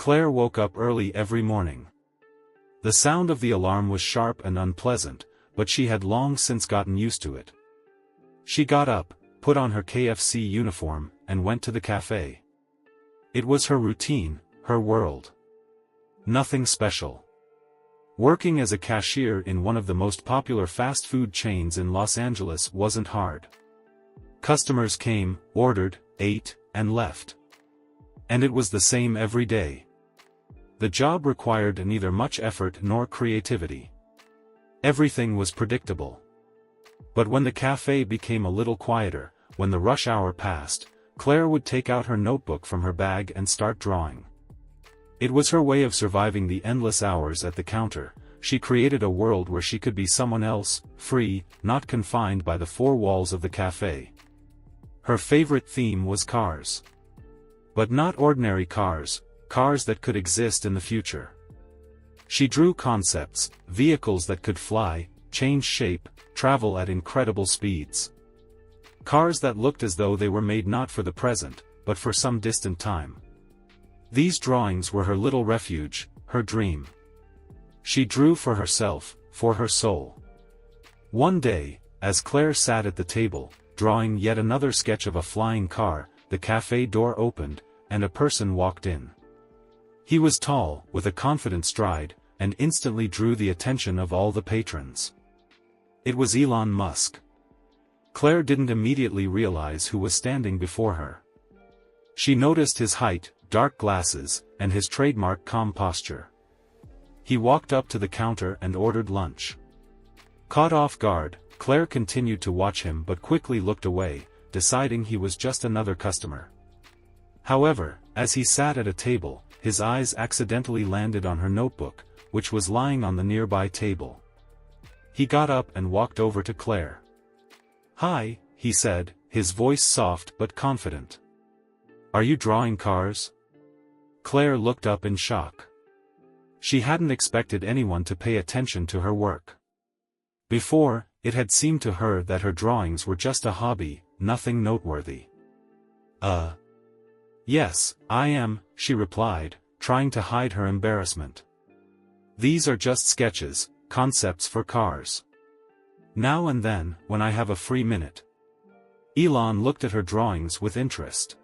Claire woke up early every morning. The sound of the alarm was sharp and unpleasant, but she had long since gotten used to it. She got up, put on her KFC uniform, and went to the cafe. It was her routine, her world. Nothing special. Working as a cashier in one of the most popular fast food chains in Los Angeles wasn't hard. Customers came, ordered, ate, and left. And it was the same every day. The job required neither much effort nor creativity. Everything was predictable. But when the cafe became a little quieter, when the rush hour passed, Claire would take out her notebook from her bag and start drawing. It was her way of surviving the endless hours at the counter. She created a world where she could be someone else, free, not confined by the four walls of the cafe. Her favorite theme was cars. But not ordinary cars, cars that could exist in the future. She drew concepts, vehicles that could fly, change shape, travel at incredible speeds. Cars that looked as though they were made not for the present, but for some distant time. These drawings were her little refuge, her dream. She drew for herself, for her soul. One day, as Claire sat at the table, drawing yet another sketch of a flying car, the cafe door opened, and a person walked in. He was tall, with a confident stride, and instantly drew the attention of all the patrons. It was Elon Musk. Claire didn't immediately realize who was standing before her. She noticed his height, dark glasses, and his trademark calm posture. He walked up to the counter and ordered lunch. Caught off guard, Claire continued to watch him but quickly looked away, deciding he was just another customer. However, as he sat at a table, his eyes accidentally landed on her notebook, which was lying on the nearby table. He got up and walked over to Claire. "Hi," he said, his voice soft but confident. "Are you drawing cars?" Claire looked up in shock. She hadn't expected anyone to pay attention to her work. Before, it had seemed to her that her drawings were just a hobby, nothing noteworthy. Yes, I am," she replied, trying to hide her embarrassment. "These are just sketches, concepts for cars. Now and then, when I have a free minute." Elon looked at her drawings with interest.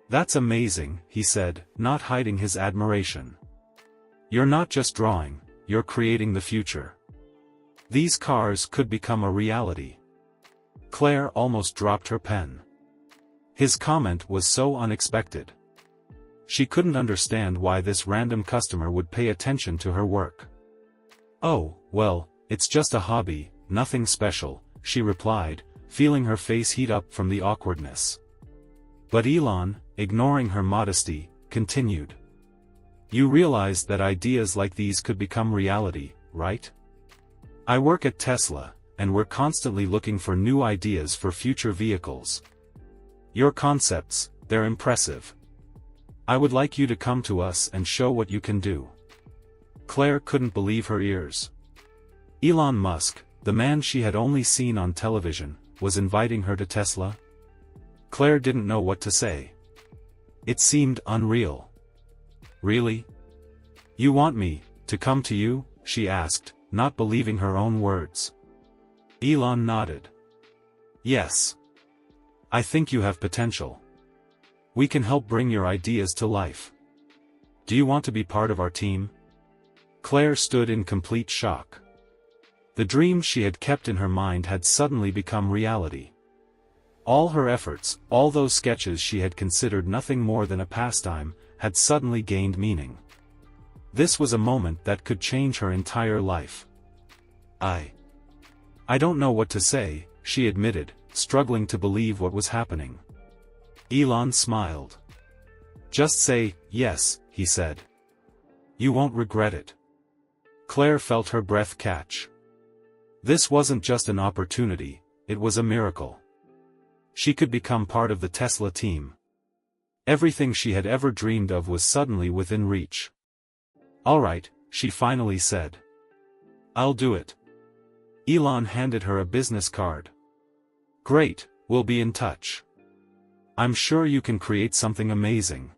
"That's amazing," he said, not hiding his admiration. "You're not just drawing, you're creating the future. These cars could become a reality." Claire almost dropped her pen. His comment was so unexpected. She couldn't understand why this random customer would pay attention to her work. "Oh, well, it's just a hobby, nothing special," she replied, feeling her face heat up from the awkwardness. But Elon, ignoring her modesty, continued. "You realize that ideas like these could become reality, right? I work at Tesla, and we're constantly looking for new ideas for future vehicles. Your concepts, they're impressive. I would like you to come to us and show what you can do." Claire couldn't believe her ears. Elon Musk, the man she had only seen on television, was inviting her to Tesla? Claire didn't know what to say. It seemed unreal. "Really? You want me to come to you?" she asked, not believing her own words. Elon nodded. "Yes. I think you have potential. We can help bring your ideas to life. Do you want to be part of our team?" Claire stood in complete shock. The dream she had kept in her mind had suddenly become reality. All her efforts, all those sketches she had considered nothing more than a pastime, had suddenly gained meaning. This was a moment that could change her entire life. I don't know what to say," she admitted, struggling to believe what was happening. Elon smiled. "Just say, yes," he said. "You won't regret it." Claire felt her breath catch. This wasn't just an opportunity, it was a miracle. She could become part of the Tesla team. Everything she had ever dreamed of was suddenly within reach. "All right," she finally said. "I'll do it." Elon handed her a business card. "Great, we'll be in touch. I'm sure you can create something amazing."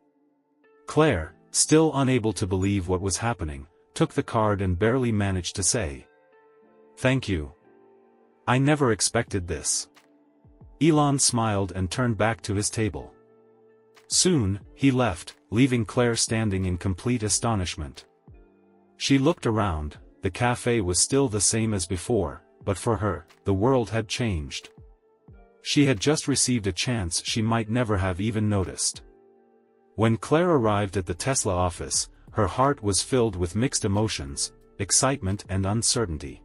Claire, still unable to believe what was happening, took the card and barely managed to say, "Thank you. I never expected this." Ilon smiled and turned back to his table. Soon, he left, leaving Claire standing in complete astonishment. She looked around. The cafe was still the same as before, but for her, the world had changed. She had just received a chance she might never have even noticed. When Claire arrived at the Tesla office, her heart was filled with mixed emotions, excitement and uncertainty.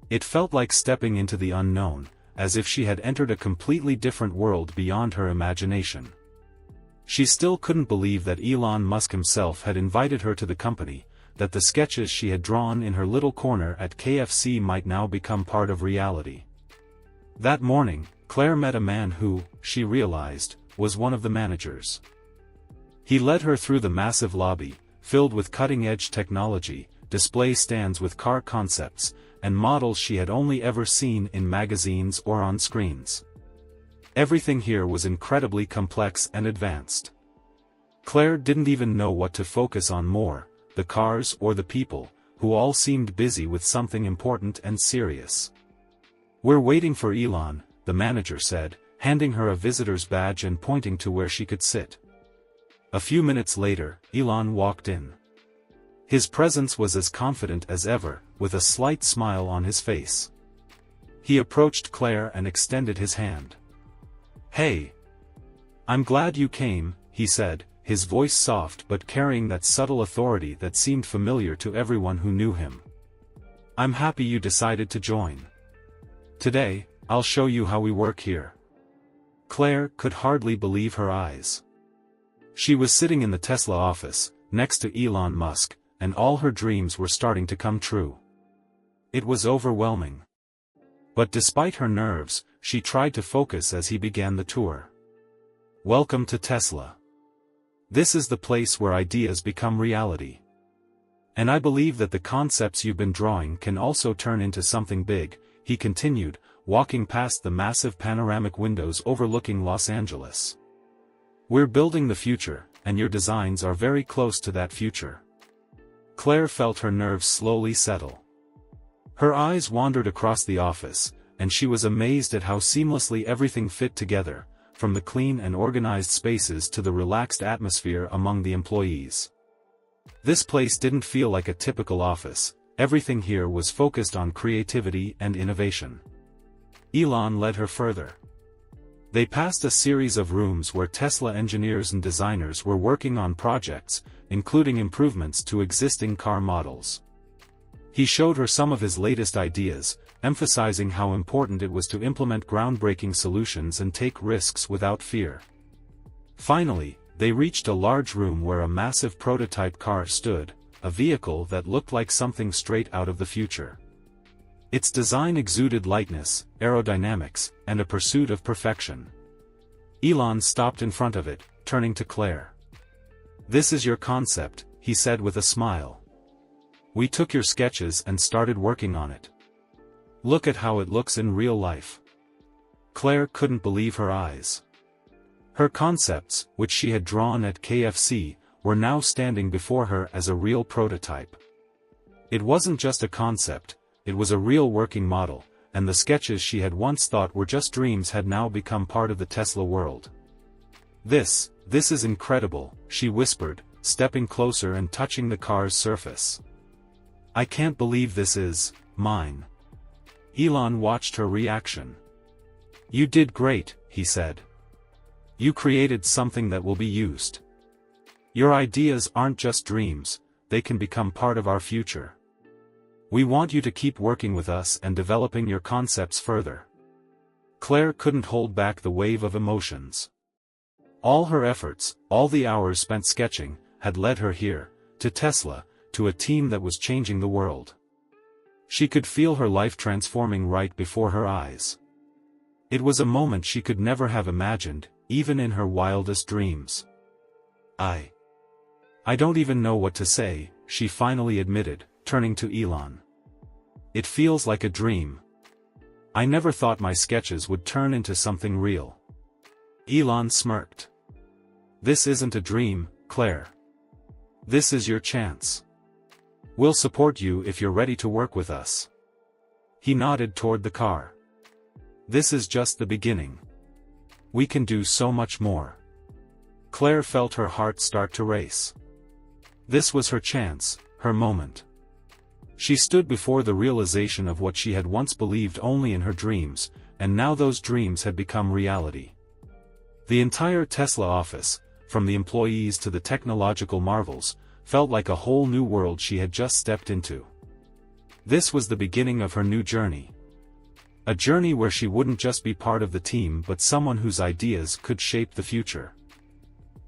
It felt like stepping into the unknown, as if she had entered a completely different world beyond her imagination. She still couldn't believe that Elon Musk himself had invited her to the company, that the sketches she had drawn in her little corner at KFC might now become part of reality. That morning, Claire met a man who, she realized, was one of the managers. He led her through the massive lobby, filled with cutting-edge technology, display stands with car concepts, and models she had only ever seen in magazines or on screens. Everything here was incredibly complex and advanced. Claire didn't even know what to focus on more, the cars or the people, who all seemed busy with something important and serious. "We're waiting for Elon," the manager said, handing her a visitor's badge and pointing to where she could sit. A few minutes later, Elon walked in. His presence was as confident as ever, with a slight smile on his face. He approached Claire and extended his hand. "Hey! I'm glad you came," he said, his voice soft but carrying that subtle authority that seemed familiar to everyone who knew him. "I'm happy you decided to join. Today, I'll show you how we work here." Claire could hardly believe her eyes. She was sitting in the Tesla office, next to Elon Musk, and all her dreams were starting to come true. It was overwhelming. But despite her nerves, she tried to focus as he began the tour. "Welcome to Tesla. This is the place where ideas become reality. And I believe that the concepts you've been drawing can also turn into something big," he continued, walking past the massive panoramic windows overlooking Los Angeles. "We're building the future, and your designs are very close to that future." Claire felt her nerves slowly settle. Her eyes wandered across the office, and she was amazed at how seamlessly everything fit together, from the clean and organized spaces to the relaxed atmosphere among the employees. This place didn't feel like a typical office. Everything here was focused on creativity and innovation. Elon led her further. They passed a series of rooms where Tesla engineers and designers were working on projects, including improvements to existing car models. He showed her some of his latest ideas, emphasizing how important it was to implement groundbreaking solutions and take risks without fear. Finally, they reached a large room where a massive prototype car stood, a vehicle that looked like something straight out of the future. Its design exuded lightness, aerodynamics, and a pursuit of perfection. Elon stopped in front of it, turning to Claire. "This is your concept," he said with a smile. "We took your sketches and started working on it. Look at how it looks in real life." Claire couldn't believe her eyes. Her concepts, which she had drawn at KFC, were now standing before her as a real prototype. It wasn't just a concept, it was a real working model, and the sketches she had once thought were just dreams had now become part of the Tesla world. This is incredible," she whispered, stepping closer and touching the car's surface. "I can't believe this is mine." Elon watched her reaction. "You did great," he said. "You created something that will be used. Your ideas aren't just dreams, they can become part of our future. We want you to keep working with us and developing your concepts further." Claire couldn't hold back the wave of emotions. All her efforts, all the hours spent sketching, had led her here, to Tesla, to a team that was changing the world. She could feel her life transforming right before her eyes. It was a moment she could never have imagined, even in her wildest dreams. I don't even know what to say," she finally admitted, turning to Elon. "It feels like a dream. I never thought my sketches would turn into something real." Elon smirked. "This isn't a dream, Claire. This is your chance. We'll support you if you're ready to work with us. He nodded toward the car. This is just the beginning. We can do so much more. Claire felt her heart start to race. This was her chance, her moment. She stood before the realization of what she had once believed only in her dreams, and now those dreams had become reality. The entire Tesla office, from the employees to the technological marvels, felt like a whole new world she had just stepped into. This was the beginning of her new journey. A journey where she wouldn't just be part of the team but someone whose ideas could shape the future.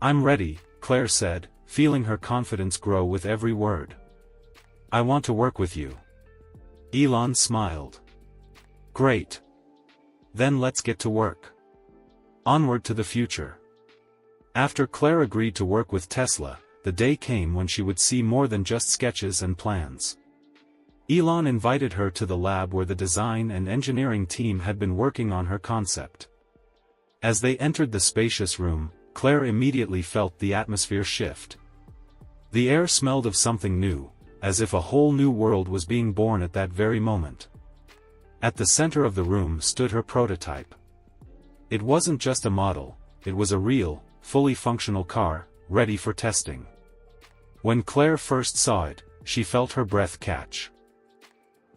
I'm ready, Claire said, feeling her confidence grow with every word. I want to work with you. Elon smiled. Great. Then let's get to work. Onward to the future. After Claire agreed to work with Tesla, the day came when she would see more than just sketches and plans. Elon invited her to the lab where the design and engineering team had been working on her concept. As they entered the spacious room, Claire immediately felt the atmosphere shift. The air smelled of something new, as if a whole new world was being born at that very moment. At the center of the room stood her prototype. It wasn't just a model, it was a real, fully functional car, ready for testing. When Claire first saw it, she felt her breath catch.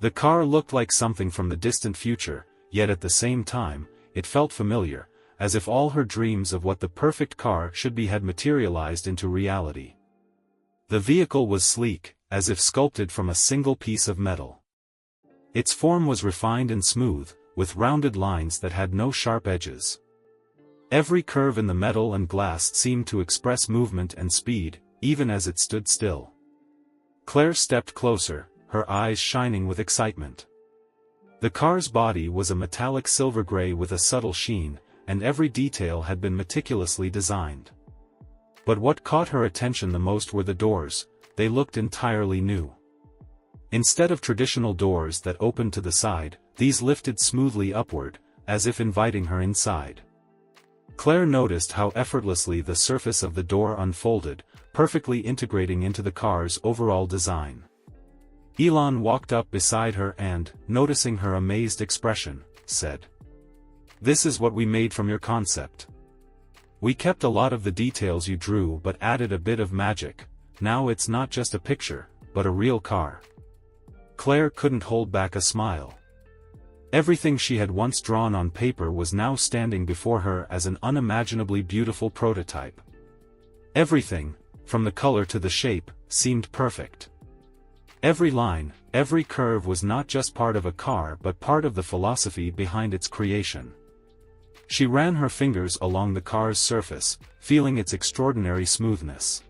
The car looked like something from the distant future, yet at the same time, it felt familiar, as if all her dreams of what the perfect car should be had materialized into reality. The vehicle was sleek, as if sculpted from a single piece of metal. Its form was refined and smooth, with rounded lines that had no sharp edges. Every curve in the metal and glass seemed to express movement and speed, even as it stood still. Claire stepped closer, her eyes shining with excitement. The car's body was a metallic silver gray with a subtle sheen, and every detail had been meticulously designed. But what caught her attention the most were the doors. They looked entirely new. Instead of traditional doors that opened to the side, these lifted smoothly upward, as if inviting her inside. Claire noticed how effortlessly the surface of the door unfolded, perfectly integrating into the car's overall design. Elon walked up beside her and, noticing her amazed expression, said, "This is what we made from your concept. We kept a lot of the details you drew but added a bit of magic. Now it's not just a picture, but a real car." Claire couldn't hold back a smile. Everything she had once drawn on paper was now standing before her as an unimaginably beautiful prototype. Everything, from the color to the shape, seemed perfect. Every line, every curve was not just part of a car but part of the philosophy behind its creation. She ran her fingers along the car's surface, feeling its extraordinary smoothness.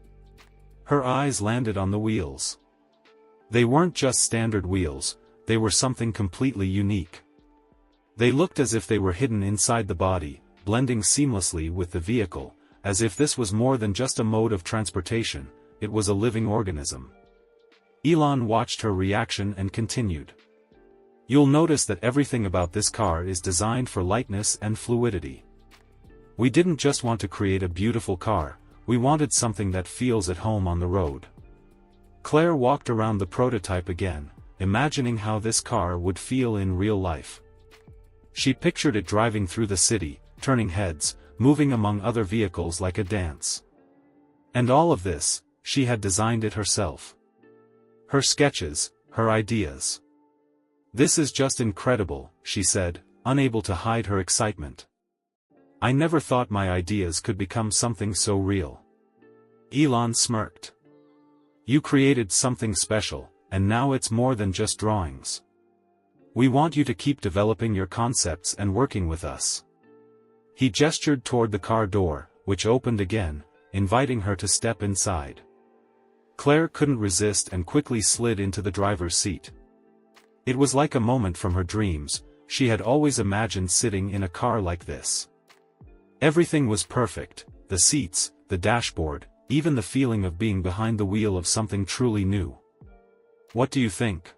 Her eyes landed on the wheels. They weren't just standard wheels, they were something completely unique. They looked as if they were hidden inside the body, blending seamlessly with the vehicle, as if this was more than just a mode of transportation, it was a living organism. Elon watched her reaction and continued. "You'll notice that everything about this car is designed for lightness and fluidity. We didn't just want to create a beautiful car, we wanted something that feels at home on the road." Claire walked around the prototype again, imagining how this car would feel in real life. She pictured it driving through the city, turning heads, moving among other vehicles like a dance. And all of this, she had designed it herself. Her sketches, her ideas. "This is just incredible," she said, unable to hide her excitement. "I never thought my ideas could become something so real." Elon smirked. "You created something special, and now it's more than just drawings. We want you to keep developing your concepts and working with us." He gestured toward the car door, which opened again, inviting her to step inside. Claire couldn't resist and quickly slid into the driver's seat. It was like a moment from her dreams. She had always imagined sitting in a car like this. Everything was perfect, the seats, the dashboard, even the feeling of being behind the wheel of something truly new. "What do you think?"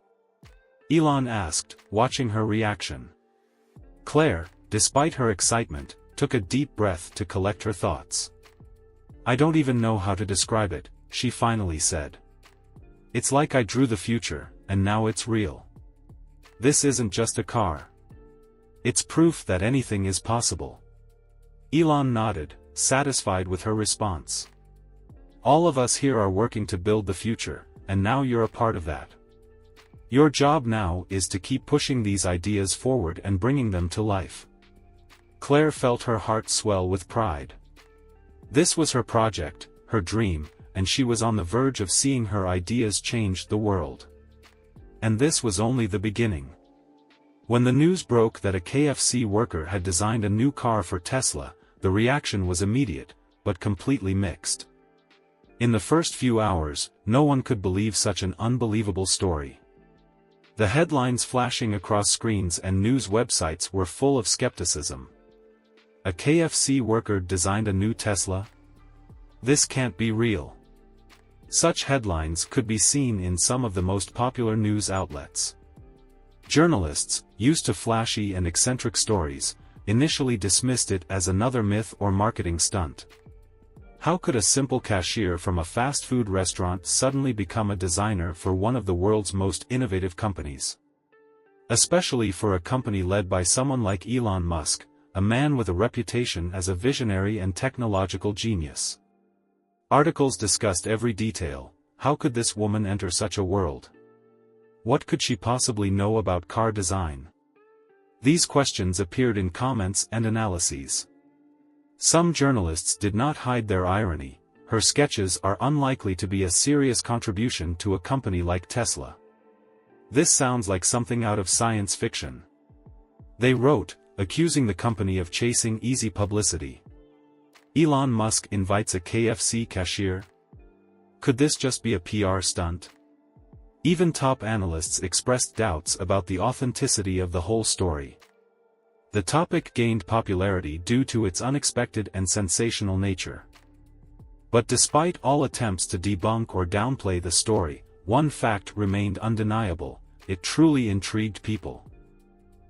Elon asked, watching her reaction. Claire, despite her excitement, took a deep breath to collect her thoughts. "I don't even know how to describe it," she finally said. "It's like I drew the future, and now it's real. This isn't just a car. It's proof that anything is possible." Elon nodded, satisfied with her response. "All of us here are working to build the future, and now you're a part of that. Your job now is to keep pushing these ideas forward and bringing them to life." Claire felt her heart swell with pride. This was her project, her dream, and she was on the verge of seeing her ideas change the world. And this was only the beginning. When the news broke that a KFC worker had designed a new car for Tesla, the reaction was immediate, but completely mixed. In the first few hours, no one could believe such an unbelievable story. The headlines flashing across screens and news websites were full of skepticism. A KFC worker designed a new Tesla? This can't be real. Such headlines could be seen in some of the most popular news outlets. Journalists, used to flashy and eccentric stories, initially dismissed it as another myth or marketing stunt. How could a simple cashier from a fast food restaurant suddenly become a designer for one of the world's most innovative companies? Especially for a company led by someone like Elon Musk, a man with a reputation as a visionary and technological genius. Articles discussed every detail. How could this woman enter such a world? What could she possibly know about car design? These questions appeared in comments and analyses. Some journalists did not hide their irony. Her sketches are unlikely to be a serious contribution to a company like Tesla. This sounds like something out of science fiction. They wrote, accusing the company of chasing easy publicity. Elon Musk invites a KFC cashier? Could this just be a PR stunt? Even top analysts expressed doubts about the authenticity of the whole story. The topic gained popularity due to its unexpected and sensational nature. But despite all attempts to debunk or downplay the story, one fact remained undeniable: it truly intrigued people.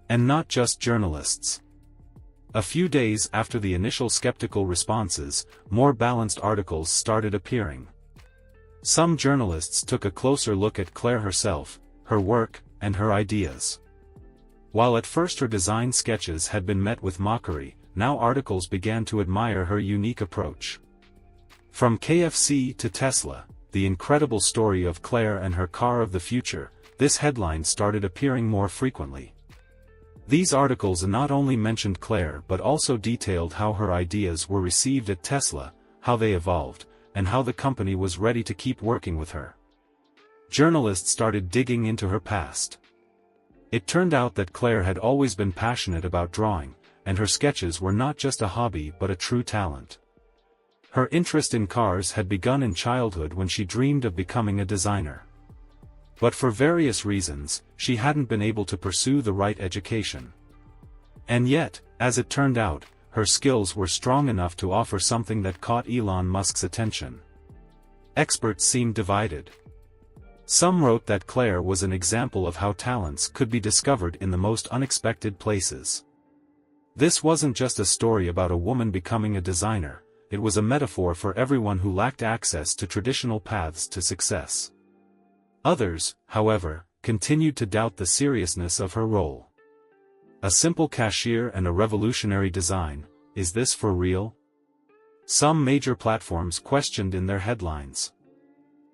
And not just journalists. A few days after the initial skeptical responses, more balanced articles started appearing. Some journalists took a closer look at Claire herself, her work, and her ideas. While at first her design sketches had been met with mockery, now articles began to admire her unique approach. From KFC to Tesla, the incredible story of Claire and her car of the future, this headline started appearing more frequently. These articles not only mentioned Claire but also detailed how her ideas were received at Tesla, how they evolved, and how the company was ready to keep working with her. Journalists started digging into her past. It turned out that Claire had always been passionate about drawing, and her sketches were not just a hobby but a true talent. Her interest in cars had begun in childhood when she dreamed of becoming a designer. But for various reasons, she hadn't been able to pursue the right education. And yet, as it turned out, her skills were strong enough to offer something that caught Elon Musk's attention. Experts seemed divided. Some wrote that Claire was an example of how talents could be discovered in the most unexpected places. This wasn't just a story about a woman becoming a designer, it was a metaphor for everyone who lacked access to traditional paths to success. Others, however, continued to doubt the seriousness of her role. A simple cashier and a revolutionary design, is this for real? Some major platforms questioned in their headlines.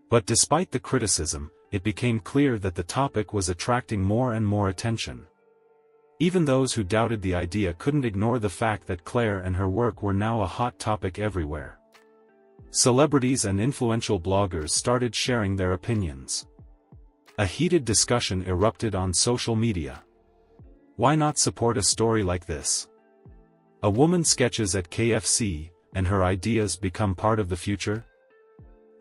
But despite the criticism, it became clear that the topic was attracting more and more attention. Even those who doubted the idea couldn't ignore the fact that Claire and her work were now a hot topic everywhere. Celebrities and influential bloggers started sharing their opinions. A heated discussion erupted on social media. Why not support a story like this? A woman sketches at KFC, and her ideas become part of the future?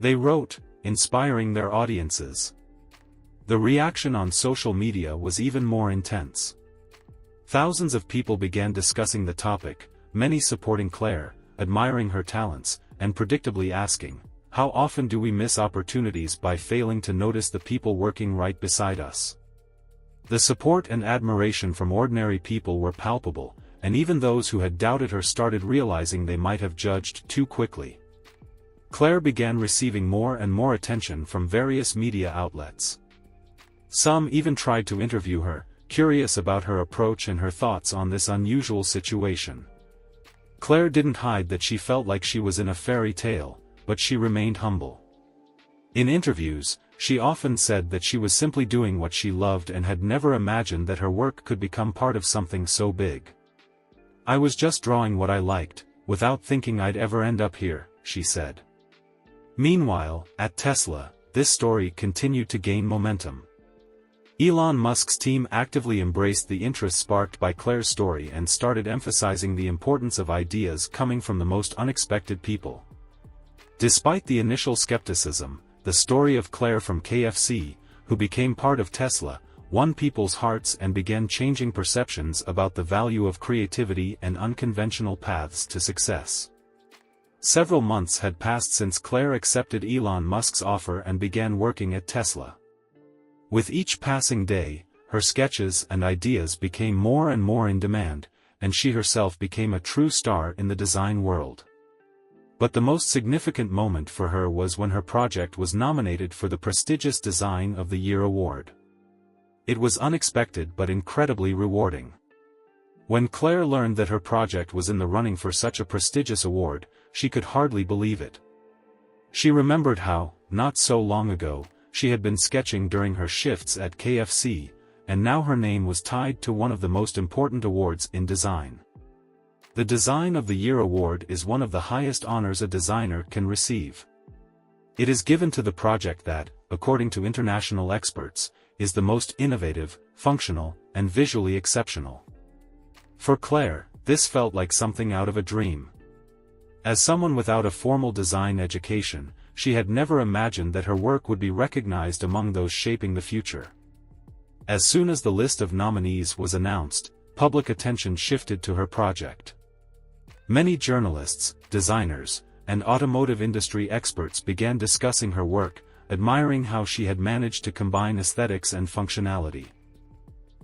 They wrote, inspiring their audiences. The reaction on social media was even more intense. Thousands of people began discussing the topic, many supporting Claire, admiring her talents, and predictably asking, how often do we miss opportunities by failing to notice the people working right beside us? The support and admiration from ordinary people were palpable, and even those who had doubted her started realizing they might have judged too quickly. Claire began receiving more and more attention from various media outlets. Some even tried to interview her, curious about her approach and her thoughts on this unusual situation. Claire didn't hide that she felt like she was in a fairy tale, but she remained humble. In interviews, she often said that she was simply doing what she loved and had never imagined that her work could become part of something so big. "I was just drawing what I liked, without thinking I'd ever end up here," she said. Meanwhile, at Tesla, this story continued to gain momentum. Elon Musk's team actively embraced the interest sparked by Claire's story and started emphasizing the importance of ideas coming from the most unexpected people. Despite the initial skepticism, the story of Claire from KFC, who became part of Tesla, won people's hearts and began changing perceptions about the value of creativity and unconventional paths to success. Several months had passed since Claire accepted Elon Musk's offer and began working at Tesla. With each passing day, her sketches and ideas became more and more in demand, and she herself became a true star in the design world. But the most significant moment for her was when her project was nominated for the prestigious Design of the Year award. It was unexpected but incredibly rewarding. When Claire learned that her project was in the running for such a prestigious award, she could hardly believe it. She remembered how, not so long ago, she had been sketching during her shifts at KFC, and now her name was tied to one of the most important awards in design. The Design of the Year award is one of the highest honors a designer can receive. It is given to the project that, according to international experts, is the most innovative, functional, and visually exceptional. For Claire, this felt like something out of a dream. As someone without a formal design education, she had never imagined that her work would be recognized among those shaping the future. As soon as the list of nominees was announced, public attention shifted to her project. Many journalists, designers, and automotive industry experts began discussing her work, admiring how she had managed to combine aesthetics and functionality.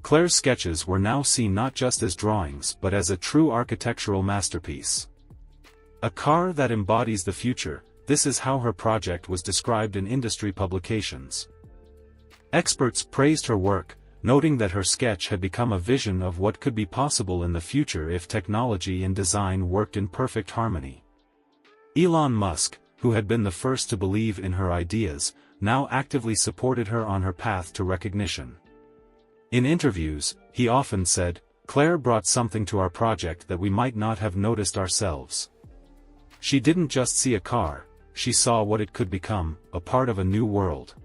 Claire's sketches were now seen not just as drawings but as a true architectural masterpiece. A car that embodies the future, this is how her project was described in industry publications. Experts praised her work, noting that her sketch had become a vision of what could be possible in the future if technology and design worked in perfect harmony. Elon Musk, who had been the first to believe in her ideas, now actively supported her on her path to recognition. In interviews, he often said, "Claire brought something to our project that we might not have noticed ourselves. She didn't just see a car, she saw what it could become, a part of a new world."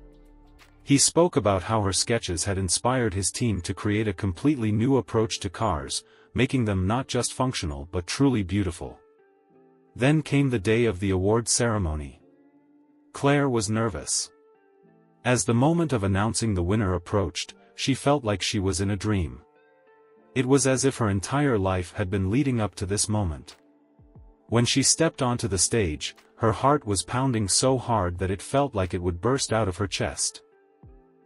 He spoke about how her sketches had inspired his team to create a completely new approach to cars, making them not just functional but truly beautiful. Then came the day of the award ceremony. Claire was nervous. As the moment of announcing the winner approached, she felt like she was in a dream. It was as if her entire life had been leading up to this moment. When she stepped onto the stage, her heart was pounding so hard that it felt like it would burst out of her chest.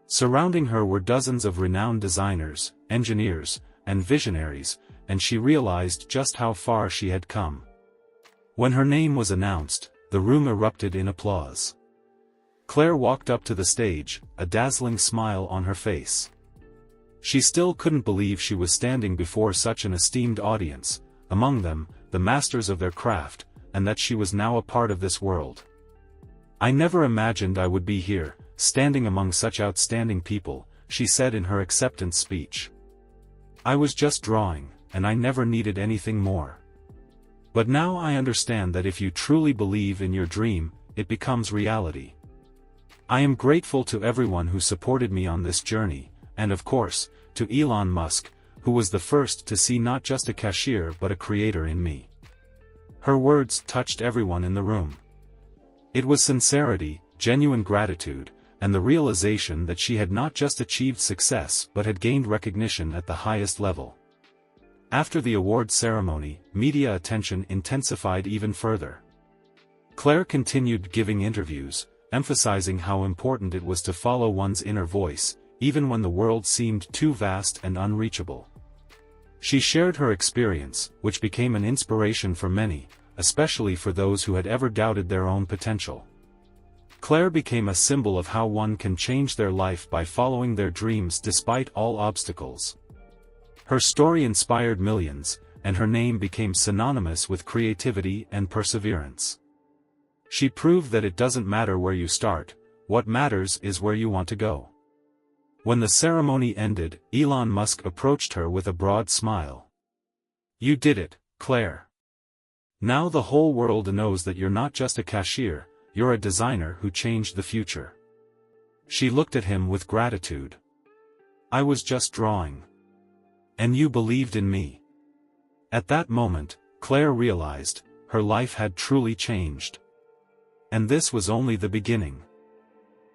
Surrounding her were dozens of renowned designers, engineers, and visionaries, and she realized just how far she had come. When her name was announced, the room erupted in applause. Claire walked up to the stage, a dazzling smile on her face. She still couldn't believe she was standing before such an esteemed audience, among them, the masters of their craft, and that she was now a part of this world. "I never imagined I would be here, standing among such outstanding people," she said in her acceptance speech. "I was just drawing, and I never needed anything more. But now I understand that if you truly believe in your dream, it becomes reality. I am grateful to everyone who supported me on this journey, and of course, to Elon Musk, who was the first to see not just a cashier but a creator in me." Her words touched everyone in the room. It was sincerity, genuine gratitude, and the realization that she had not just achieved success but had gained recognition at the highest level. After the award ceremony, media attention intensified even further. Claire continued giving interviews, emphasizing how important it was to follow one's inner voice, even when the world seemed too vast and unreachable. She shared her experience, which became an inspiration for many, especially for those who had ever doubted their own potential. Claire became a symbol of how one can change their life by following their dreams despite all obstacles. Her story inspired millions, and her name became synonymous with creativity and perseverance. She proved that it doesn't matter where you start, what matters is where you want to go. When the ceremony ended, Elon Musk approached her with a broad smile. "You did it, Claire. Now the whole world knows that you're not just a cashier, you're a designer who changed the future." She looked at him with gratitude. "I was just drawing. And you believed in me." At that moment, Claire realized, her life had truly changed. And this was only the beginning.